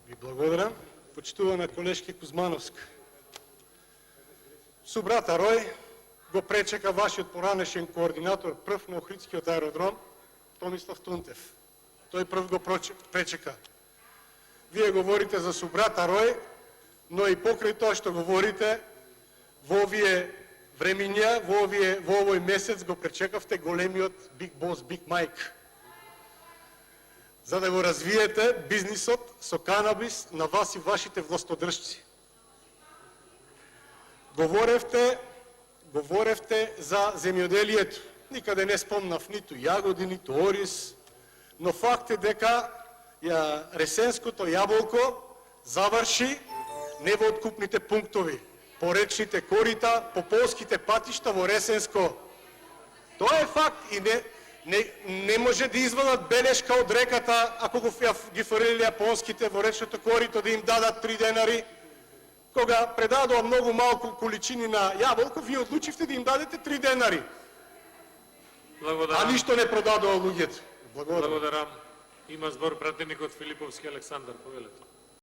Ви благодарам. Почитувана колежки Кузмановска. Со брата Рој го пречека вашиот поранешен координатор прв на Охридскиот аеродром, Томислав Тунтев. Тој прв го пречека. Вие говорите за со брата Рој, но и покрај тоа што говорите, во овие времиња, во овој месец го пречекавте големиот Big Boss, Big Mike, за да го развиете бизнисот со канабис на вас и вашите властодржци. Говоревте за земјоделието. Никаде не спомнав ниту јагоди, ниту ориз, но факт е дека ресенското јаболко заврши не во откупните пунктови, по речните корита, по полските патишта во Ресенско. Тоа е факт и не може да извадат белешка од реката, ако ги фрлили јапонските во речното корито, да им дадат 3 денари. Кога предадоа многу малку количини на јаболко, вие одлучивте да им дадете 3 денари. Благодарам. А ништо не продадоа луѓето. Благодарам. Има збор пратеникот Филиповски Александар. Повелете.